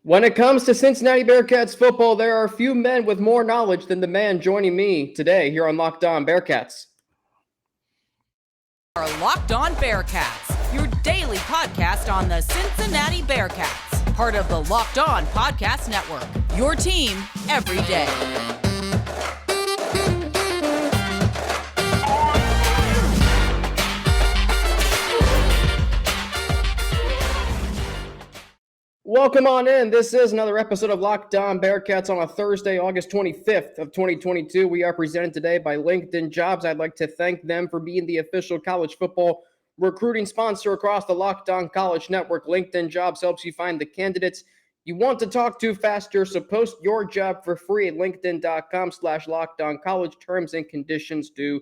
When it comes to Cincinnati Bearcats football, there are few men with more knowledge than the man joining me today here on Locked On Bearcats. Our Locked On Bearcats, your daily podcast on the Cincinnati Bearcats, part of the Locked On Podcast Network, your team every day. Welcome on in. This is another episode of Locked On Bearcats on a Thursday, August 25th of 2022. We are presented today by LinkedIn Jobs. I'd like to thank them for being the official college football recruiting sponsor across the Locked On College Network. LinkedIn Jobs helps you find the candidates you want to talk to faster, so post your job for free at linkedin.com/lockedoncollege. Terms and conditions do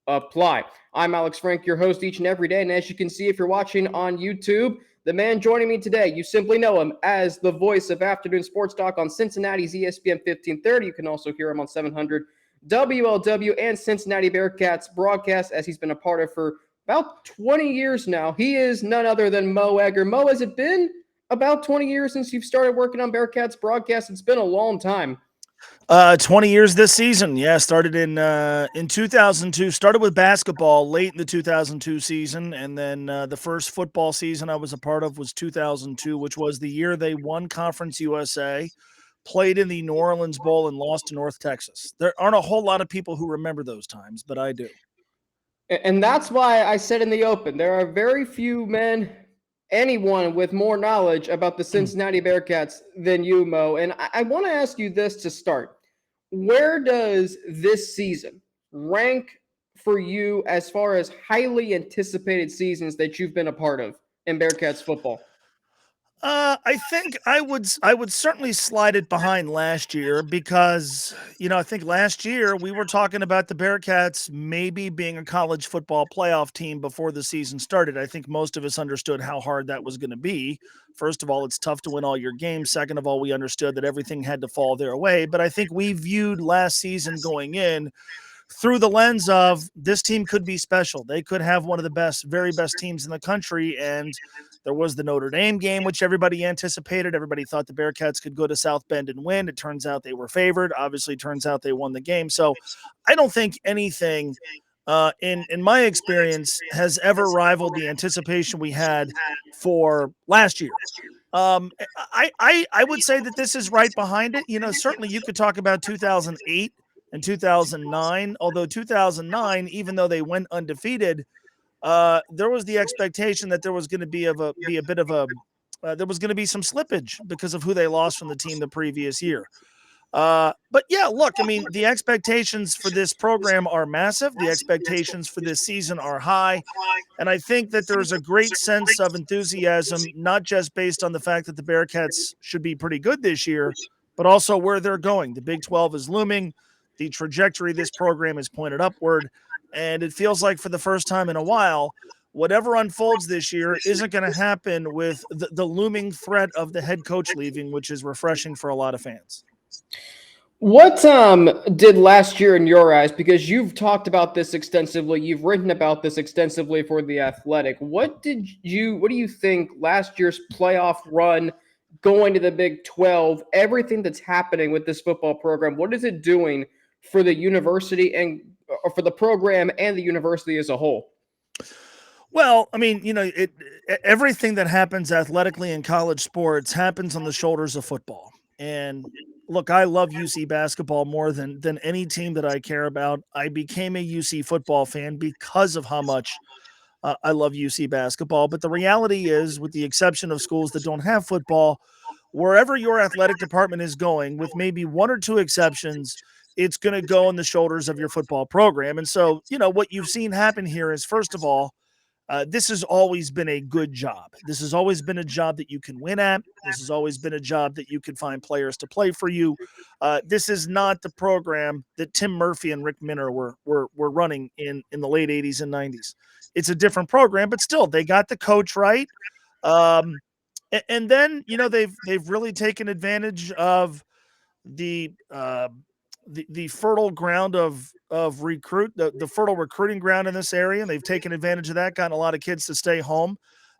apply. I'm Alex Frank, your host each and every day, and as you can see if you're watching on YouTube, the man joining me today, you simply know him as the voice of afternoon sports talk on Cincinnati's ESPN 1530. You can also hear him on 700 WLW and Cincinnati Bearcats broadcast, as he's been a part of for about 20 years now. He is none other than Mo Egger. Mo, has it been about 20 years since you've started working on Bearcats broadcast? It's been a long time. 20 years this season. Yeah, started in 2002. Started with basketball late in the 2002 season, and then the first football season I was a part of was 2002, which was the year they won Conference USA, played in the New Orleans Bowl, and lost to North Texas. There aren't a whole lot of people who remember those times, but I do. And that's why I said in the open, there are very few men, anyone with more knowledge about the Cincinnati Bearcats than you, Mo. And I want to ask you this to start. Where does this season rank for you as far as highly anticipated seasons that you've been a part of in Bearcats football? I think I would certainly slide it behind last year because, I think last year we were talking about the Bearcats maybe being a college football playoff team before the season started. I think most of us understood how hard that was going to be. First of all, it's tough to win all your games. Second of all, we understood that everything had to fall their way. But I think we viewed last season going in through the lens of this team could be special. They could have one of the very best teams in the country. And there was the Notre Dame game, which everybody anticipated. Everybody thought the Bearcats could go to South Bend and win. It turns out they were favored. Obviously, it turns out they won the game. So I don't think anything in my experience has ever rivaled the anticipation we had for last year. I would say that this is right behind it. Certainly you could talk about 2008 and 2009, although 2009, even though they went undefeated, there was the expectation that there was going to be there was going to be some slippage because of who they lost from the team the previous year. But yeah, look, I mean, the expectations for this program are massive. The expectations for this season are high. And I think that there's a great sense of enthusiasm, not just based on the fact that the Bearcats should be pretty good this year, but also where they're going. The Big 12 is looming. The trajectory of this program is pointed upward. And it feels like for the first time in a while, whatever unfolds this year isn't going to happen with the looming threat of the head coach leaving, which is refreshing for a lot of fans. What did last year in your eyes, because you've talked about this extensively, you've written about this extensively for The Athletic. What do you think last year's playoff run, going to the Big 12, everything that's happening with this football program, what is it doing for the university and for the program and the university as a whole? Well, I mean, everything that happens athletically in college sports happens on the shoulders of football. And look, I love UC basketball more than any team that I care about. I became a UC football fan because of how much I love UC basketball. But the reality is, with the exception of schools that don't have football, wherever your athletic department is going, with maybe one or two exceptions, it's going to go on the shoulders of your football program. And so, what you've seen happen here is, first of all, this has always been a good job. This has always been a job that you can win at. This has always been a job that you can find players to play for you. This is not the program that Tim Murphy and Rick Minner were running in the late 80s and 90s. It's a different program, but still, they got the coach right. And then, they've really taken advantage of the fertile ground of the fertile recruiting ground in this area, and they've taken advantage of that, gotten a lot of kids to stay home.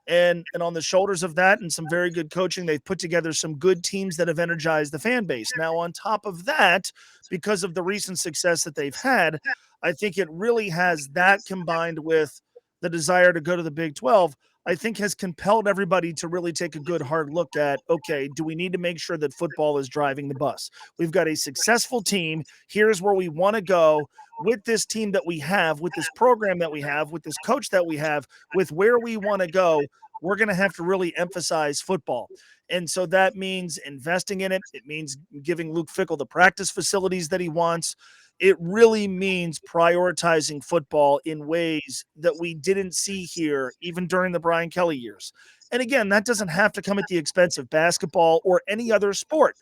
And on the shoulders of that and some very good coaching, they've put together some good teams that have energized the fan base. Now, on top of that, because of the recent success that they've had, I think it really has that combined with the desire to go to the Big 12, I think has compelled everybody to really take a good hard look at, okay, do we need to make sure that football is driving the bus? We've got a successful team. Here's where we want to go with this team that we have, with this program that we have, with this coach that we have, with where we want to go. We're going to have to really emphasize football. And so that means investing in it. It means giving Luke Fickell the practice facilities that he wants. It really means prioritizing football in ways that we didn't see here, even during the Brian Kelly years. And again, that doesn't have to come at the expense of basketball or any other sport.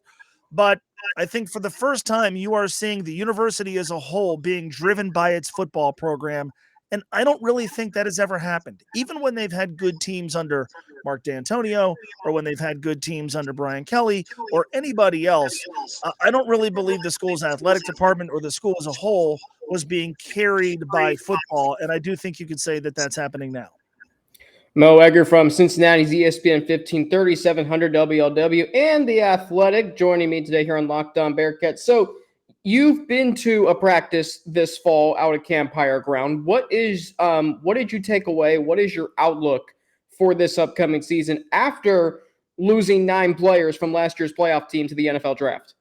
But I think for the first time, you are seeing the university as a whole being driven by its football program. And I don't really think that has ever happened. Even when they've had good teams under Mark D'Antonio or when they've had good teams under Brian Kelly or anybody else, I don't really believe the school's athletic department or the school as a whole was being carried by football. And I do think you could say that that's happening now. Mo Egger from Cincinnati's ESPN 1530, 700 WLW, and The Athletic joining me today here on Locked On Bearcats. So you've been to a practice this fall out at Camp Higher Ground. What did you take away? What is your outlook for this upcoming season after losing 9 players from last year's playoff team to the NFL draft?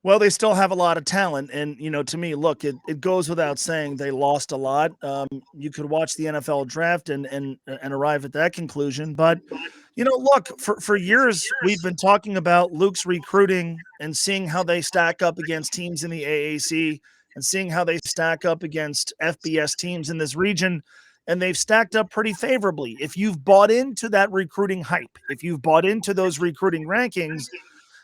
Well, they still have a lot of talent. And, to me, look, it goes without saying they lost a lot. You could watch the NFL draft and arrive at that conclusion. But, look, for years, we've been talking about Luke's recruiting and seeing how they stack up against teams in the AAC and seeing how they stack up against FBS teams in this region. And they've stacked up pretty favorably. If you've bought into that recruiting hype, if you've bought into those recruiting rankings,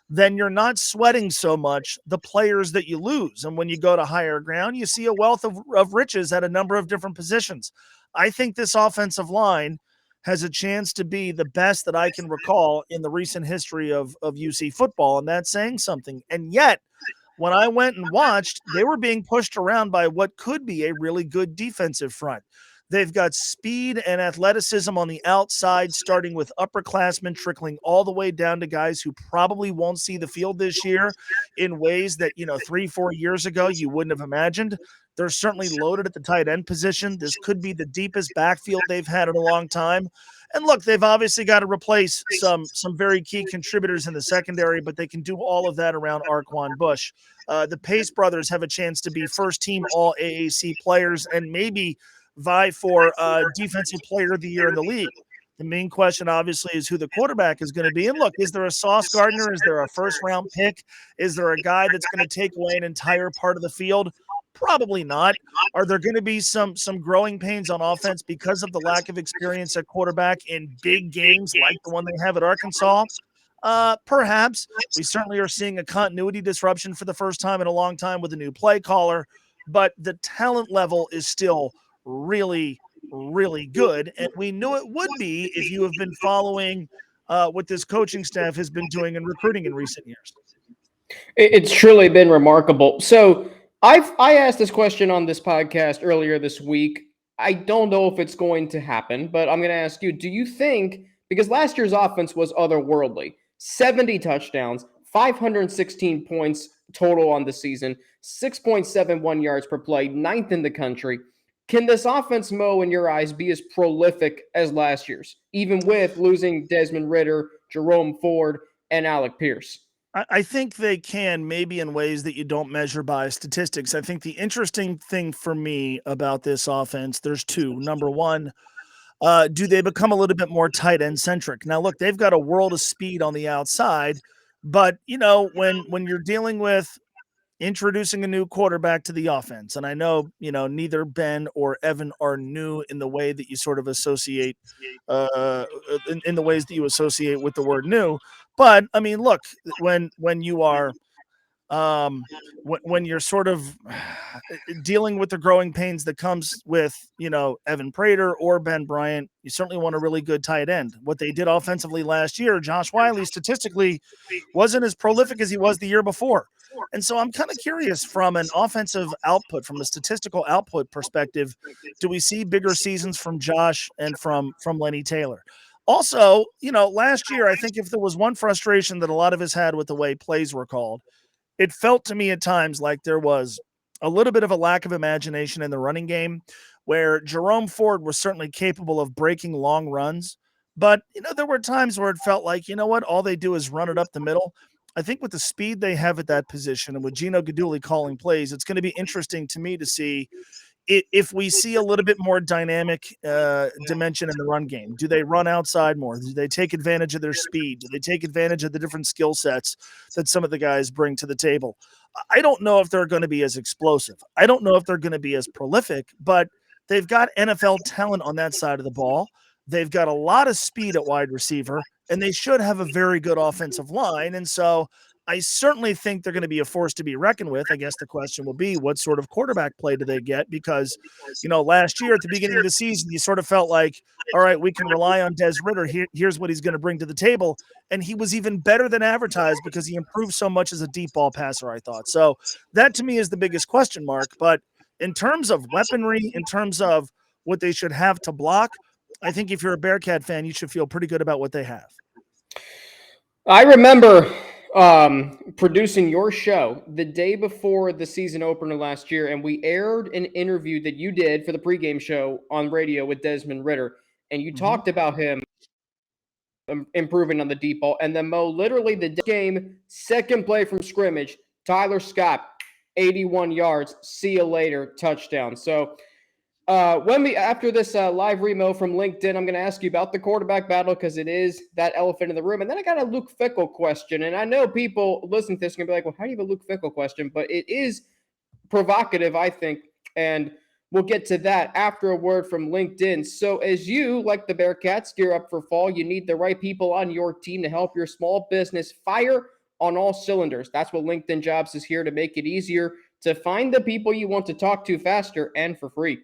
then you're not sweating so much the players that you lose. And when you go to Higher Ground, you see a wealth of riches at a number of different positions. I think this offensive line has a chance to be the best that I can recall in the recent history of UC football, and that's saying something. And yet, when I went and watched, they were being pushed around by what could be a really good defensive front. They've got speed and athleticism on the outside, starting with upperclassmen, trickling all the way down to guys who probably won't see the field this year in ways that, 3-4 years ago you wouldn't have imagined. They're certainly loaded at the tight end position. This could be the deepest backfield they've had in a long time. And look, they've obviously got to replace some very key contributors in the secondary, but they can do all of that around Arquan Bush. The Pace brothers have a chance to be first-team All-AAC players and maybe vie for Defensive Player of the Year in the league. The main question, obviously, is who the quarterback is going to be. And look, is there a Sauce Gardner? Is there a first-round pick? Is there a guy that's going to take away an entire part of the field? Probably not. Are there going to be some growing pains on offense because of the lack of experience at quarterback in big games like the one they have at Arkansas? Perhaps. We certainly are seeing a continuity disruption for the first time in a long time with a new play caller, but the talent level is still really, really good. And we knew it would be if you have been following what this coaching staff has been doing in recruiting in recent years. It's truly been remarkable. So I asked this question on this podcast earlier this week. I don't know if it's going to happen, but I'm going to ask you, do you think, because last year's offense was otherworldly, 70 touchdowns, 516 points total on the season, 6.71 yards per play, 9th in the country. Can this offense, Mo, in your eyes, be as prolific as last year's, even with losing Desmond Ridder, Jerome Ford, and Alec Pierce? I think they can, maybe in ways that you don't measure by statistics. I think the interesting thing for me about this offense, there's two. Number one, do they become a little bit more tight end centric? Now, look, they've got a world of speed on the outside, but when you're dealing with introducing a new quarterback to the offense, and I know neither Ben or Evan are new in the way that you sort of associate in the ways that you associate with the word new. But I mean, look, when you are when you're sort of dealing with the growing pains that comes with, Evan Prater or Ben Bryant, you certainly want a really good tight end. What they did offensively last year, Josh Wiley statistically wasn't as prolific as he was the year before. And so I'm kind of curious from an offensive output, from a statistical output perspective, do we see bigger seasons from Josh and from Lenny Taylor? Also, last year, I think if there was one frustration that a lot of us had with the way plays were called, it felt to me at times like there was a little bit of a lack of imagination in the running game, where Jerome Ford was certainly capable of breaking long runs. But, there were times where it felt like, what, all they do is run it up the middle. I think with the speed they have at that position and with Gino Guidugli calling plays, it's going to be interesting to me to see if we see a little bit more dynamic dimension in the run game. Do they run outside more? Do they take advantage of their speed? Do they take advantage of the different skill sets that some of the guys bring to the table? I don't know if they're going to be as explosive. I don't know if they're going to be as prolific, but they've got NFL talent on that side of the ball. They've got a lot of speed at wide receiver, and they should have a very good offensive line. And so I certainly think they're going to be a force to be reckoned with. I guess the question will be, what sort of quarterback play do they get? Because, last year at the beginning of the season, you sort of felt like, all right, we can rely on Des Ridder. Here's what he's going to bring to the table. And he was even better than advertised because he improved so much as a deep ball passer, I thought. So that to me is the biggest question mark. But in terms of weaponry, in terms of what they should have to block, I think if you're a Bearcat fan, you should feel pretty good about what they have. I remember producing your show the day before the season opener last year, and we aired an interview that you did for the pregame show on radio with Desmond Ridder, and you talked about him improving on the deep ball. And then, Mo, literally the game, second play from scrimmage, Tyler Scott, 81 yards, see you later, touchdown. So after this live remo from LinkedIn, I'm going to ask you about the quarterback battle because it is that elephant in the room. And then I got a Luke Fickell question. And I know people listening to this are going to be like, well, how do you have a Luke Fickell question? But it is provocative, I think. And we'll get to that after a word from LinkedIn. So as you, like the Bearcats, gear up for fall, you need the right people on your team to help your small business fire on all cylinders. That's what LinkedIn Jobs is here to make it easier to find the people you want to talk to faster and for free.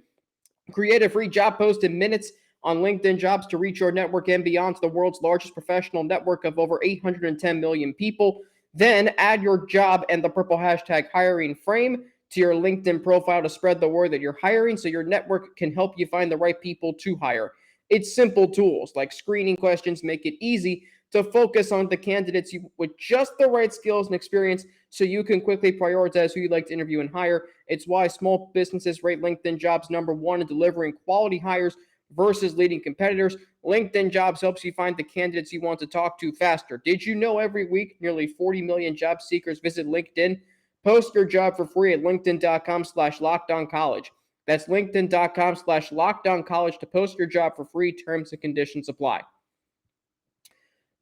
Create a free job post in minutes on LinkedIn Jobs to reach your network and beyond to the world's largest professional network of over 810 million people. Then add your job and the purple hashtag hiring frame to your LinkedIn profile to spread the word that you're hiring so your network can help you find the right people to hire. It's simple tools like screening questions make it easy to focus on the candidates with just the right skills and experience so you can quickly prioritize who you'd like to interview and hire. It's why small businesses rate LinkedIn Jobs #1 in delivering quality hires versus leading competitors. LinkedIn Jobs helps you find the candidates you want to talk to faster. Did you know every week nearly 40 million job seekers visit LinkedIn? Post your job for free at linkedin.com/lockedoncollege. That's linkedin.com/lockedoncollege to post your job for free. Terms and conditions apply.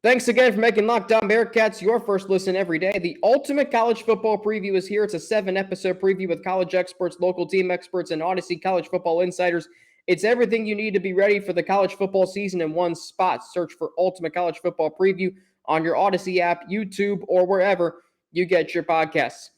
Thanks again for making Locked On Bearcats your first listen every day. The ultimate college football preview is here. It's a 7-episode preview with college experts, local team experts, and Odyssey college football insiders. It's everything you need to be ready for the college football season in one spot. Search for Ultimate College Football Preview on your Odyssey app, YouTube, or wherever you get your podcasts.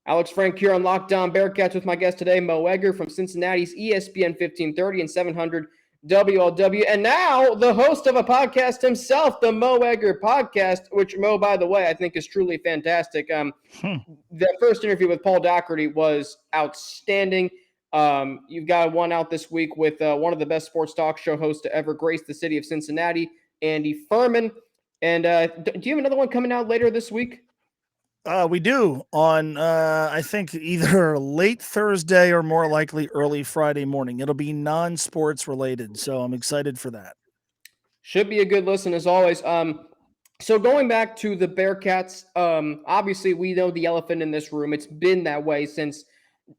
Alex Frank here on Locked On Bearcats with my guest today, Mo Egger from Cincinnati's ESPN 1530 and 700 WLW, and now the host of a podcast himself, the Mo Egger Podcast, which, Mo, by the way, I think is truly fantastic. The first interview with Paul Daugherty was outstanding. You've got one out this week with one of the best sports talk show hosts to ever grace the city of Cincinnati, Andy Furman. And do you have another one coming out later this week? We do on, I think, either late Thursday or more likely early Friday morning. It'll be non-sports related, so I'm excited for that. Should be a good listen as always. So going back to the Bearcats, obviously we know the elephant in this room. It's been that way since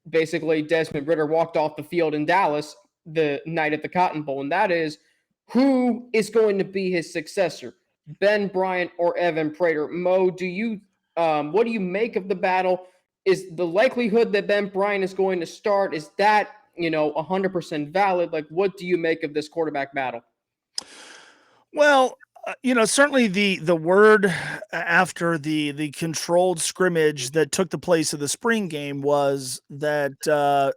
basically Desmond Ridder walked off the field in Dallas the night at the Cotton Bowl, and that is who is going to be his successor, Ben Bryant or Evan Prater. Mo, what do you make of the battle? Is the likelihood that Ben Bryant is going to start, is that, 100% valid? Like, what do you make of this quarterback battle? Well, certainly the word after the controlled scrimmage that took the place of the spring game was that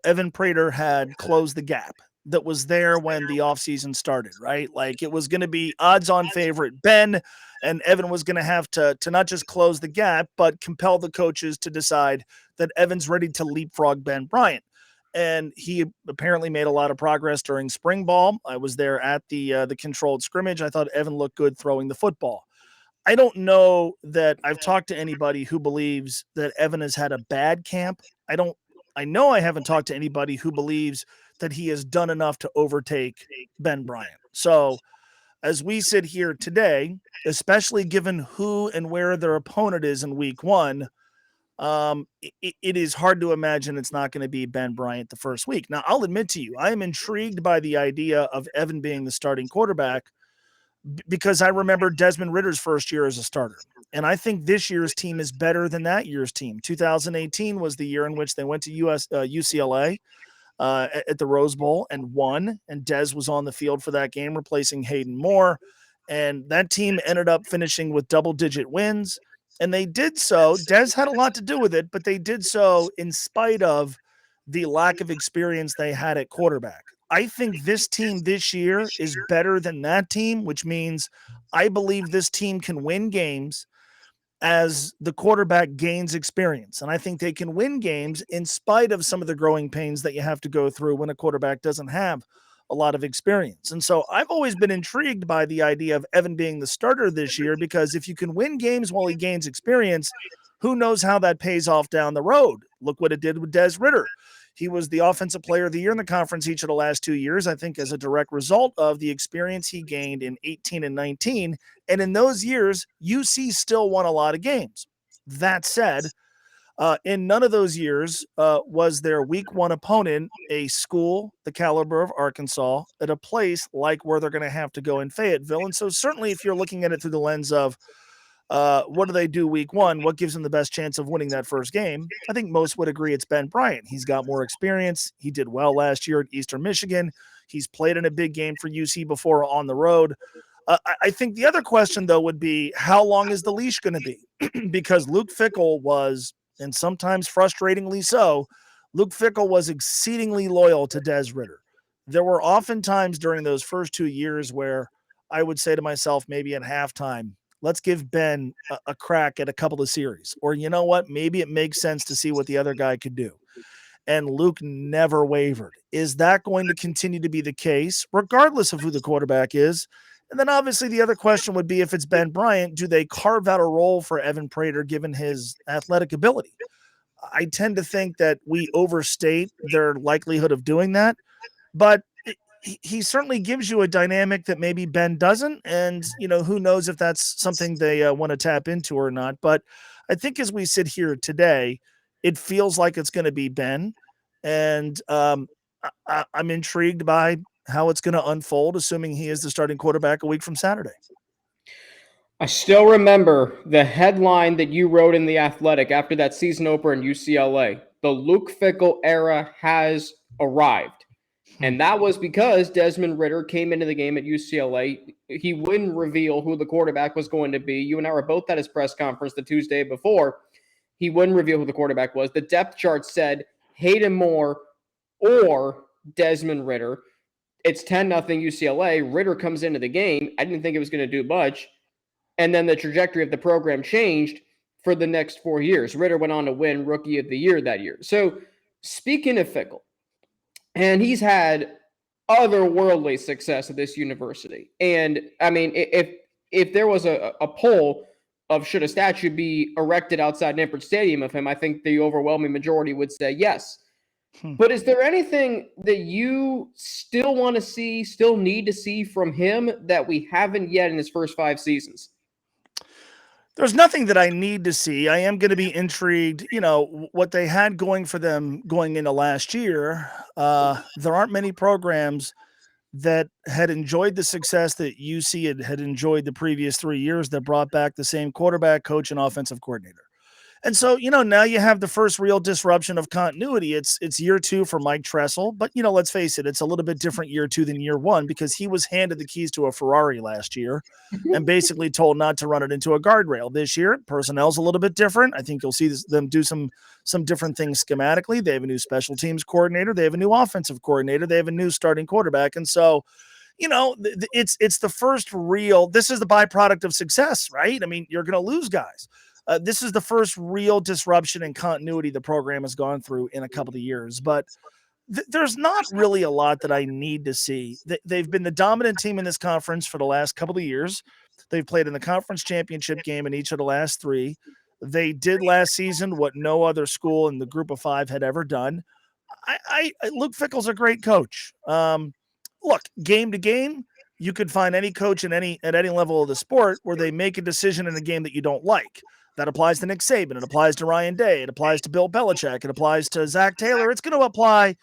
Evan Prater had closed the gap that was there when the offseason started, right? Like, it was going to be odds-on favorite Ben, And Evan was going to have to not just close the gap, but compel the coaches to decide that Evan's ready to leapfrog Ben Bryant. And he apparently made a lot of progress during spring ball. I was there at the controlled scrimmage. I thought Evan looked good throwing the football. I don't know that I've talked to anybody who believes that Evan has had a bad camp. I know I haven't talked to anybody who believes that he has done enough to overtake Ben Bryant. So as we sit here today, especially given who and where their opponent is in week one, it is hard to imagine it's not going to be Ben Bryant the first week. Now, I'll admit to you, I am intrigued by the idea of Evan being the starting quarterback because I remember Desmond Ritter's first year as a starter. And I think this year's team is better than that year's team. 2018 was the year in which they went to UCLA at the Rose Bowl and won. And Des was on the field for that game, replacing Hayden Moore. And that team ended up finishing with double-digit wins. And they did so. Des had a lot to do with it, but they did so in spite of the lack of experience they had at quarterback. I think this team this year is better than that team, which means I believe this team can win games as the quarterback gains experience. And I think they can win games in spite of some of the growing pains that you have to go through when a quarterback doesn't have a lot of experience. And so I've always been intrigued by the idea of Evan being the starter this year, because if you can win games while he gains experience, who knows how that pays off down the road? Look what it did with Des Ridder. He was the offensive player of the year in the conference each of the last 2 years, I think, as a direct result of the experience he gained in 18 and 19. And in those years, UC still won a lot of games. That said, in none of those years was their week one opponent a school the caliber of Arkansas at a place like where they're going to have to go in Fayetteville. And so certainly if you're looking at it through the lens of what do they do week one? What gives them the best chance of winning that first game? I think most would agree it's Ben Bryant. He's got more experience. He did well last year at Eastern Michigan. He's played in a big game for UC before on the road. I think the other question, though, would be how long is the leash going to be? Because Luke Fickell was, and sometimes frustratingly so, Luke Fickell was exceedingly loyal to Des Ridder. There were often times during those first 2 years where I would say to myself, maybe at halftime, let's give Ben a crack at a couple of series. Or you know what? Maybe it makes sense to see what the other guy could do. And Luke never wavered. Is that going to continue to be the case, regardless of who the quarterback is? And then obviously the other question would be, if it's Ben Bryant, do they carve out a role for Evan Prater given his athletic ability? I tend to think that we overstate their likelihood of doing that. But he certainly gives you a dynamic that maybe Ben doesn't. And, you know, who knows if that's something they want to tap into or not. But I think as we sit here today, it feels like it's going to be Ben. And I'm intrigued by how it's going to unfold, assuming he is the starting quarterback a week from Saturday. I still remember the headline that you wrote in The Athletic after that season opener in UCLA. The Luke Fickell era has arrived. And that was because Desmond Ridder came into the game at UCLA. He wouldn't reveal who the quarterback was going to be. You and I were both at his press conference the Tuesday before. He wouldn't reveal who the quarterback was. The depth chart said Hayden Moore or Desmond Ridder. It's 10-0 UCLA. Ridder comes into the game. I didn't think it was going to do much. And then the trajectory of the program changed for the next 4 years. Ridder went on to win Rookie of the Year that year. So speaking of Fickell, and he's had otherworldly success at this university. And I mean, if there was a poll of should a statue be erected outside Nippert Stadium of him, I think the overwhelming majority would say yes. But is there anything that you still want to see, still need to see from him that we haven't yet in his first 5 seasons? There's nothing that I need to see. I am going to be intrigued, you know, what they had going for them going into last year. There aren't many programs that had enjoyed the success that UC had enjoyed the previous 3 years that brought back the same quarterback, coach, and offensive coordinator. And so, you know, now you have the first real disruption of continuity. It's year 2 for Mike Tressel, but, you know, let's face it, it's a little bit different year 2 than year 1 because he was handed the keys to a Ferrari last year and basically told not to run it into a guardrail. This year, personnel's a little bit different. I think you'll see them do some different things schematically. They have a new special teams coordinator. They have a new offensive coordinator. They have a new starting quarterback. And so, it's the first real, this is the byproduct of success, right? I mean, you're going to lose guys. This is the first real disruption and continuity the program has gone through in a couple of years, but there's not really a lot that I need to see. They've been the dominant team in this conference for the last couple of years. They've played in the conference championship game in each of the last 3. They did last season what no other school in the group of 5 had ever done. Luke Fickell's a great coach. Look, game to game, you could find any coach at any level of the sport where they make a decision in a game that you don't like. That applies to Nick Saban. It applies to Ryan Day. It applies to Bill Belichick. It applies to Zach Taylor. It's going to apply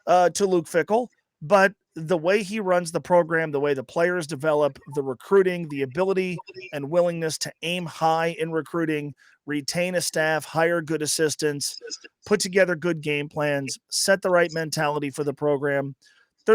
to Luke Fickell. But the way he runs the program, the way the players develop, the recruiting, the ability and willingness to aim high in recruiting, retain a staff, hire good assistants, put together good game plans, set the right mentality for the program.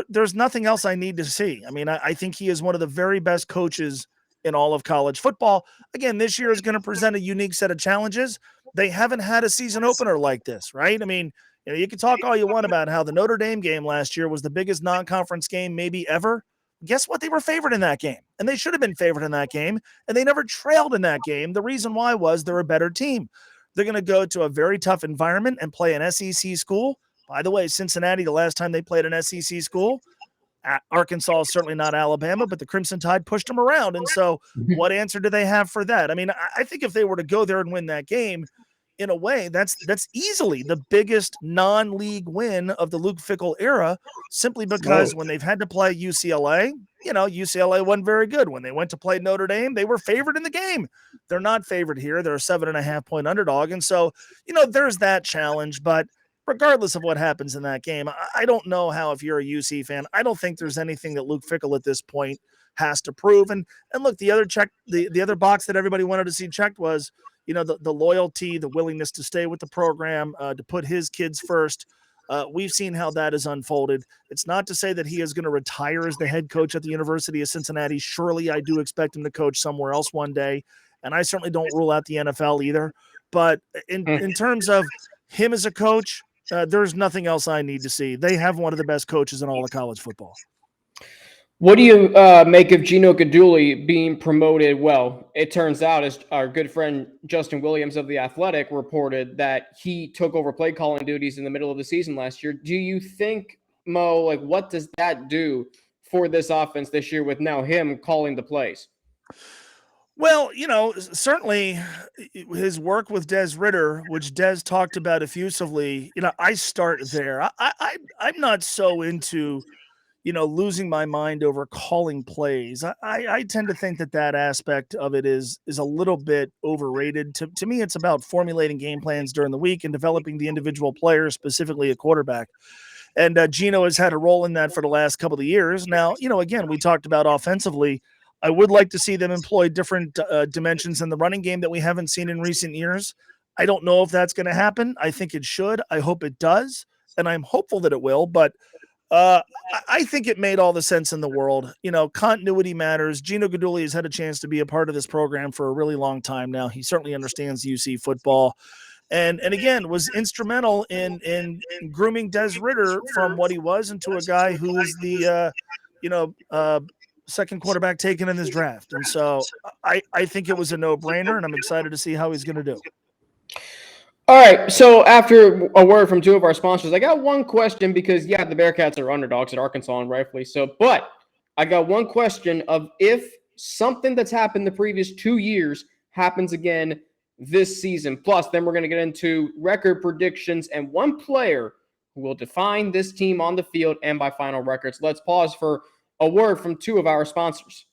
There's nothing else I need to see. I mean, I think he is one of the very best coaches in all of college football. Again, this year is going to present a unique set of challenges. They haven't had a season opener like this, right? I mean, you can talk all you want about how the Notre Dame game last year was the biggest non-conference game maybe ever. Guess what? They were favored in that game, and they should have been favored in that game, and they never trailed in that game. The reason why was they're a better team. They're going to go to a very tough environment and play an SEC school. By the way, Cincinnati, the last time they played an SEC school, Arkansas is certainly not Alabama, but the Crimson Tide pushed them around. And so what answer do they have for that? I mean, I think if they were to go there and win that game, in a way, that's easily the biggest non-league win of the Luke Fickell era, simply because when they've had to play UCLA, UCLA wasn't very good. When they went to play Notre Dame, they were favored in the game. They're not favored here. They're a 7.5-point underdog. And so, there's that challenge. But regardless of what happens in that game, I don't know how, if you're a UC fan, I don't think there's anything that Luke Fickell at this point has to prove. And look, the other box that everybody wanted to see checked was, the loyalty, the willingness to stay with the program, to put his kids first. We've seen how that has unfolded. It's not to say that he is going to retire as the head coach at the University of Cincinnati. Surely I do expect him to coach somewhere else one day. And I certainly don't rule out the NFL either. But in terms of him as a coach, there's nothing else I need to see. They have one of the best coaches in all of college football. What do you make of Gino Guidugli being promoted? Well, it turns out, as our good friend Justin Williams of The Athletic reported, that he took over play calling duties in the middle of the season last year. Do you think, Mo, what does that do for this offense this year with now him calling the plays? Well, certainly his work with Des Ridder, which Des talked about effusively, I start there. I'm not so into, losing my mind over calling plays. I tend to think that aspect of it is a little bit overrated. To me, it's about formulating game plans during the week and developing the individual players, specifically a quarterback. And Gino has had a role in that for the last couple of years. Now, again, we talked about offensively. I would like to see them employ different dimensions in the running game that we haven't seen in recent years. I don't know if that's going to happen. I think it should. I hope it does. And I'm hopeful that it will. But I think it made all the sense in the world. Continuity matters. Gino Guidugli has had a chance to be a part of this program for a really long time now. He certainly understands UC football. And again, was instrumental in grooming Des Ridder from what he was into a guy who is the, second quarterback taken in this draft. And so I think it was a no-brainer, and I'm excited to see how he's going to do. All right, so after a word from 2 of our sponsors, I got one question because, the Bearcats are underdogs at Arkansas, and rightfully so. But I got one question of if something that's happened the previous 2 years happens again this season. Plus, then we're going to get into record predictions and one player who will define this team on the field and by final records. Let's pause for a word from 2 of our sponsors.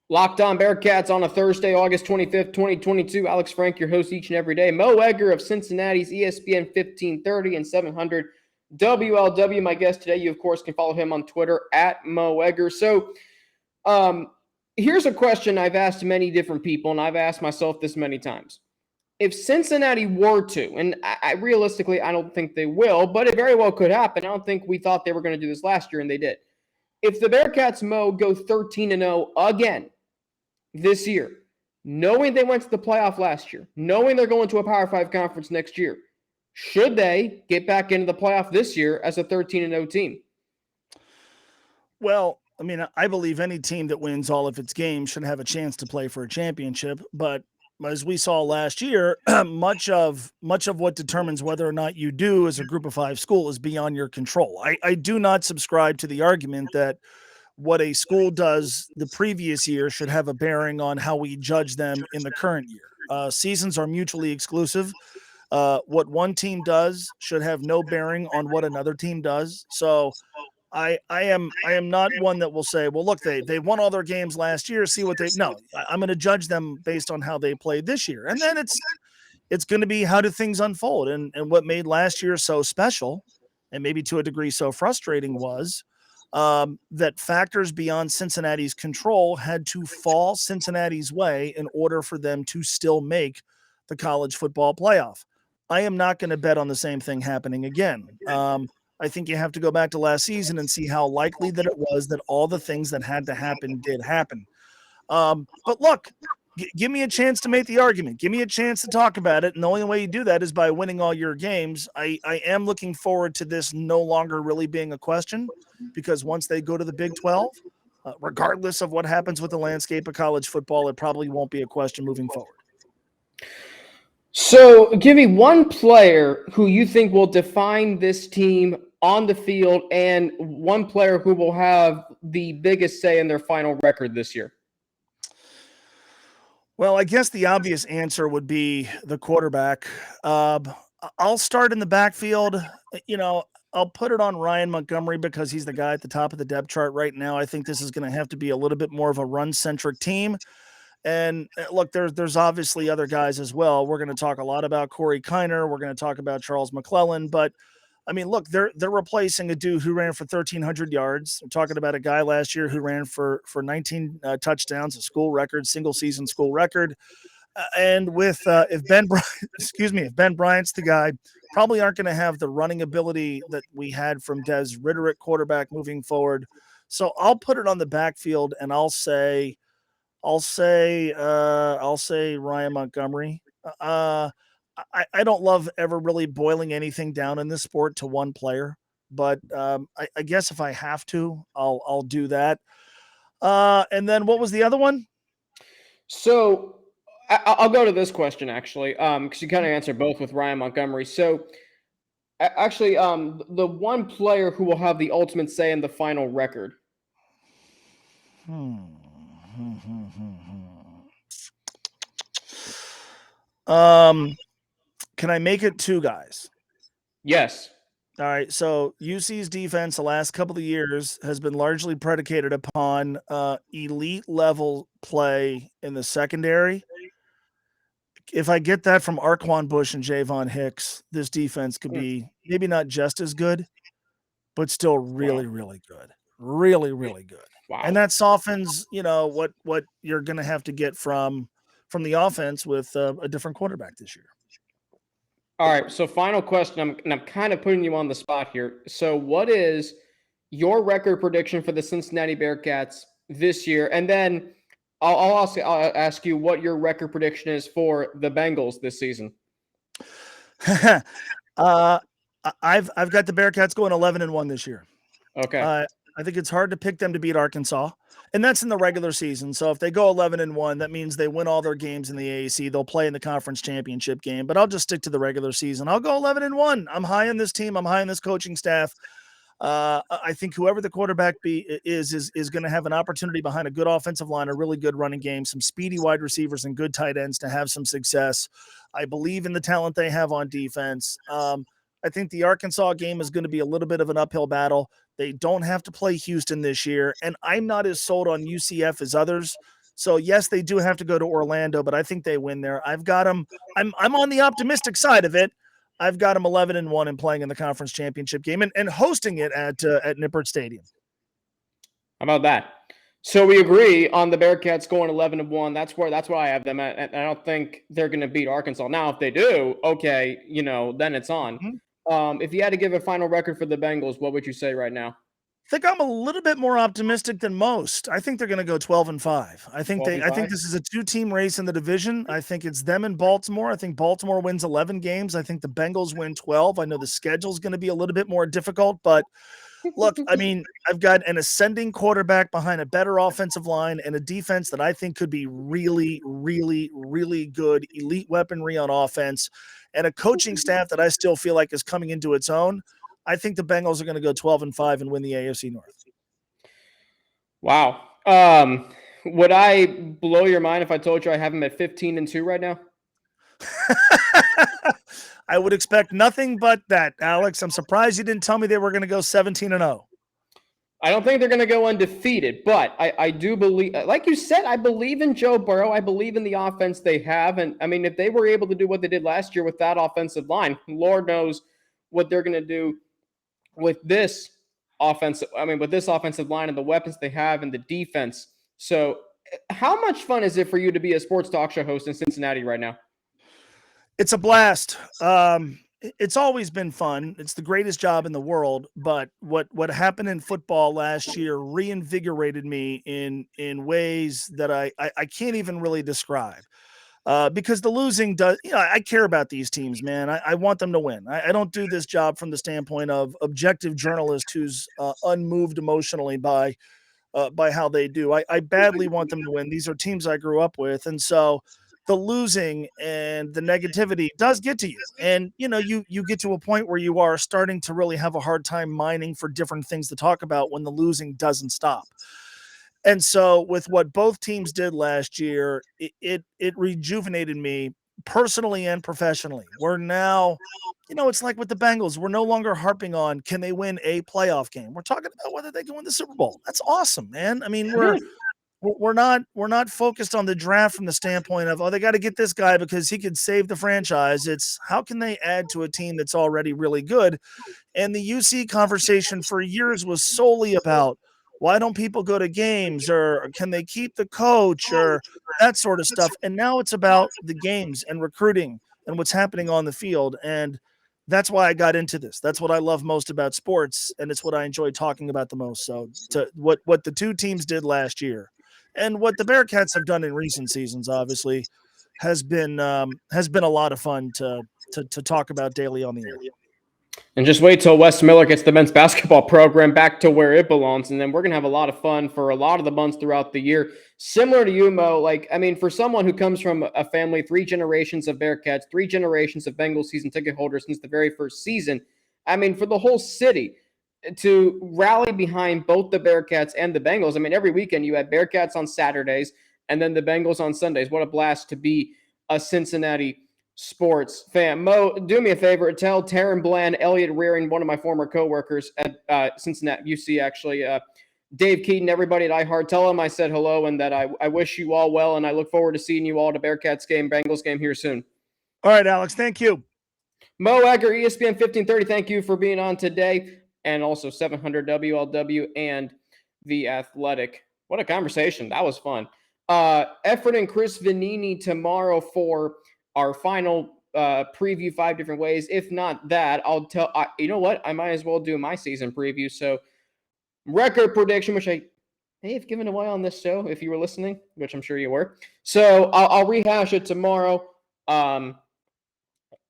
Locked On Bearcats on a Thursday, August 25th, 2022. Alex Frank, your host each and every day. Mo Egger of Cincinnati's ESPN 1530 and 700 WLW. My guest today, you, of course, can follow him on Twitter at Mo Egger. So here's a question I've asked many different people, and I've asked myself this many times. If Cincinnati were to, and realistically, I don't think they will, but it very well could happen. I don't think we thought they were going to do this last year, and they did. If the Bearcats, Mo, go 13-0 again this year, knowing they went to the playoff last year, knowing they're going to a Power 5 conference next year, should they get back into the playoff this year as a 13-0 team? Well, I mean, I believe any team that wins all of its games should have a chance to play for a championship. But as we saw last year, much of what determines whether or not you do as a Group of Five school is beyond your control. I do not subscribe to the argument that what a school does the previous year should have a bearing on how we judge them in the current year. Seasons are mutually exclusive. What one team does should have no bearing on what another team does. So I am not one that will say, well, look, they won all their games last year. See what they no. I'm going to judge them based on how they played this year, and then it's going to be how do things unfold. And what made last year so special, and maybe to a degree so frustrating, was that factors beyond Cincinnati's control had to fall Cincinnati's way in order for them to still make the college football playoff. I am not going to bet on the same thing happening again. I think you have to go back to last season and see how likely that it was that all the things that had to happen did happen. But look, give me a chance to make the argument. Give me a chance to talk about it. And the only way you do that is by winning all your games. I am looking forward to this no longer really being a question, because once they go to the Big 12, regardless of what happens with the landscape of college football, it probably won't be a question moving forward. So give me one player who you think will define this team on the field and one player who will have the biggest say in their final record this year. Well, I guess the obvious answer would be the quarterback. I'll start in the backfield. I'll put it on Ryan Montgomery because he's the guy at the top of the depth chart right now. I think this is going to have to be a little bit more of a run-centric team. And look, there's obviously other guys as well. We're going to talk a lot about Corey Kiner. We're going to talk about Charles McClellan. But, I mean, look, they're replacing a dude who ran for 1,300 yards. I'm talking about a guy last year who ran for 19 touchdowns, a school record, single-season school record. And with if Ben Bryant's the guy, probably aren't going to have the running ability that we had from Des Ritter at quarterback moving forward. So I'll put it on the backfield, and I'll say Ryan Montgomery. I don't love ever really boiling anything down in this sport to one player, but I guess if I have to, I'll do that. And then what was the other one? So I'll go to this question actually, because you kind of answered both with Ryan Montgomery. So actually, the one player who will have the ultimate say in the final record. Can I make it two guys? Yes. All right. So UC's defense the last couple of years has been largely predicated upon elite level play in the secondary. If I get that from Arquan Bush and Javon Hicks, this defense could be maybe not just as good, but still really, really good. Really, really good. Wow. And that softens, what you're going to have to get from the offense with a different quarterback this year. All right. So final question. I'm kind of putting you on the spot here. So what is your record prediction for the Cincinnati Bearcats this year? And then I'll ask you what your record prediction is for the Bengals this season. I've got the Bearcats going 11-1 this year. Okay. I think it's hard to pick them to beat Arkansas, and that's in the regular season. So if they go 11-1, that means they win all their games in the AAC. They'll play in the conference championship game, but I'll just stick to the regular season. I'll go 11-1. I'm high on this team. I'm high on this coaching staff. I think whoever the quarterback is going to have an opportunity behind a good offensive line, a really good running game, some speedy wide receivers and good tight ends to have some success. I believe in the talent they have on defense. I think the Arkansas game is going to be a little bit of an uphill battle. They don't have to play Houston this year, and I'm not as sold on UCF as others. So yes, they do have to go to Orlando, but I think they win there. I've got them. I'm on the optimistic side of it. I've got them 11-1 and playing in the conference championship game and hosting it at Nippert Stadium. How about that? So we agree on the Bearcats going 11-1. That's where I have them at. And I don't think they're going to beat Arkansas. Now, if they do, okay, then it's on. Mm-hmm. If you had to give a final record for the Bengals, what would you say right now? I think I'm a little bit more optimistic than most. I think they're going to go 12-5. I think this is a two-team race in the division. I think it's them and Baltimore. I think Baltimore wins 11 games. I think the Bengals win 12. I know the schedule's going to be a little bit more difficult, but Look, I mean, I've got an ascending quarterback behind a better offensive line and a defense that I think could be really, really, really good, elite weaponry on offense, and a coaching staff that I still feel like is coming into its own. I think the Bengals are going to go 12-5 and win the AFC North. Wow. Would I blow your mind if I told you I have them at 15-2 right now? I would expect nothing but that, Alex. I'm surprised you didn't tell me they were going to go 17-0. I don't think they're going to go undefeated, but I do believe, like you said, I believe in Joe Burrow. I believe in the offense they have. And I mean, if they were able to do what they did last year with that offensive line, Lord knows what they're going to do with this offensive line and the weapons they have and the defense. So how much fun is it for you to be a sports talk show host in Cincinnati right now? It's a blast. It's always been fun. It's the greatest job in the world. But what happened in football last year reinvigorated me in ways that I can't even really describe. Because the losing does, I care about these teams, man. I want them to win. I don't do this job from the standpoint of objective journalist who's unmoved emotionally by how they do. I badly want them to win. These are teams I grew up with. And so the losing and the negativity does get to you. And, you get to a point where you are starting to really have a hard time mining for different things to talk about when the losing doesn't stop. And so with what both teams did last year, it rejuvenated me personally and professionally. We're now, it's like with the Bengals, we're no longer harping on, can they win a playoff game? We're talking about whether they can win the Super Bowl. That's awesome, man. I mean, we're not focused on the draft from the standpoint of, they got to get this guy because he could save the franchise. It's how can they add to a team that's already really good? And the UC conversation for years was solely about, why don't people go to games, or can they keep the coach, or that sort of stuff. And now it's about the games and recruiting and what's happening on the field. And that's why I got into this. That's what I love most about sports. And it's what I enjoy talking about the most. So what the two teams did last year and what the Bearcats have done in recent seasons, obviously has been a lot of fun to talk about daily on the air. And just wait till Wes Miller gets the men's basketball program back to where it belongs. And then we're going to have a lot of fun for a lot of the months throughout the year. Similar to you, Mo, for someone who comes from a family, 3 generations of Bearcats, 3 generations of Bengals season ticket holders since the very first season, for the whole city to rally behind both the Bearcats and the Bengals. Every weekend you had Bearcats on Saturdays and then the Bengals on Sundays. What a blast to be a Cincinnati sports fan. Mo, do me a favor. Tell Taryn Bland, Elliot Rearing, one of my former coworkers at Cincinnati UC, actually, Dave Keaton, everybody at iHeart, tell them I said hello and that I wish you all well, and I look forward to seeing you all at a Bearcats game, Bengals game here soon. All right, Alex. Thank you. Mo Egger, ESPN 1530, thank you for being on today, and also 700 WLW and The Athletic. What a conversation. That was fun. Efren and Chris Vanini tomorrow for our final preview, 5 different ways. If not that, I'll tell you know what? I might as well do my season preview. So record prediction, which I may have given away on this show if you were listening, which I'm sure you were. So I'll rehash it tomorrow.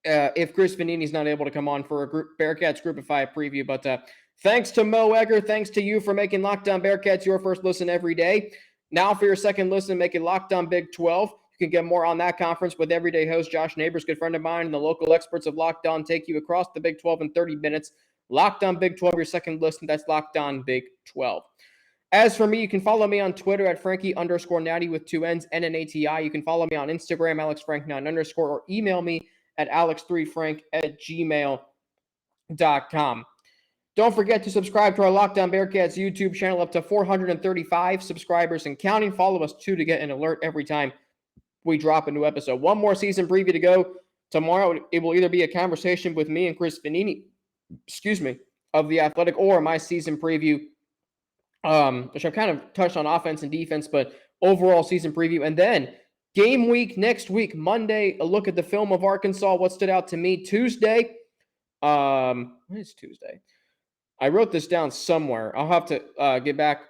If Chris Vanini's not able to come on for a Bearcats Group of 5 preview. But thanks to Mo Egger. Thanks to you for making Locked On Bearcats your first listen every day. Now for your second listen, make it Locked On Big 12. You can get more on that conference with everyday host Josh Neighbors, good friend of mine, and the local experts of Locked On take you across the Big 12 in 30 minutes. Locked On Big 12, your second listen. That's Locked On Big 12. As for me, you can follow me on Twitter at Frankie_Natty with 2 N's, NNATI. You can follow me on Instagram, AlexFrank9_, or email me at alex3frank@gmail.com. Don't forget to subscribe to our Locked On Bearcats YouTube channel, up to 435 subscribers and counting. Follow us too to get an alert every time we drop a new episode. One more season preview to go. Tomorrow, it will either be a conversation with me and Chris Vanini, of The Athletic, or my season preview, which I've kind of touched on offense and defense, but overall season preview. And then game week next week, Monday, a look at the film of Arkansas, what stood out to me. Tuesday, what is Tuesday? I wrote this down somewhere. I'll have to get back.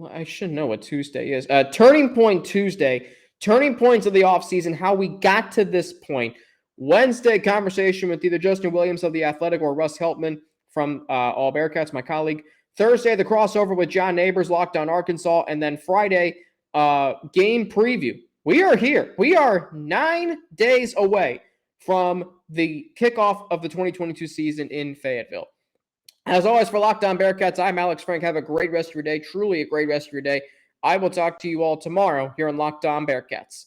I should know what Tuesday is. Turning Point Tuesday. Turning points of the offseason, how we got to this point. Wednesday, conversation with either Justin Williams of The Athletic or Russ Heltman from All Bearcats, my colleague. Thursday, the crossover with John Neighbors, Locked On Arkansas. And then Friday, game preview. We are here. We are 9 days away from the kickoff of the 2022 season in Fayetteville. As always, for Locked On Bearcats, I'm Alex Frank. Have a great rest of your day. Truly a great rest of your day. I will talk to you all tomorrow here on Locked On Bearcats.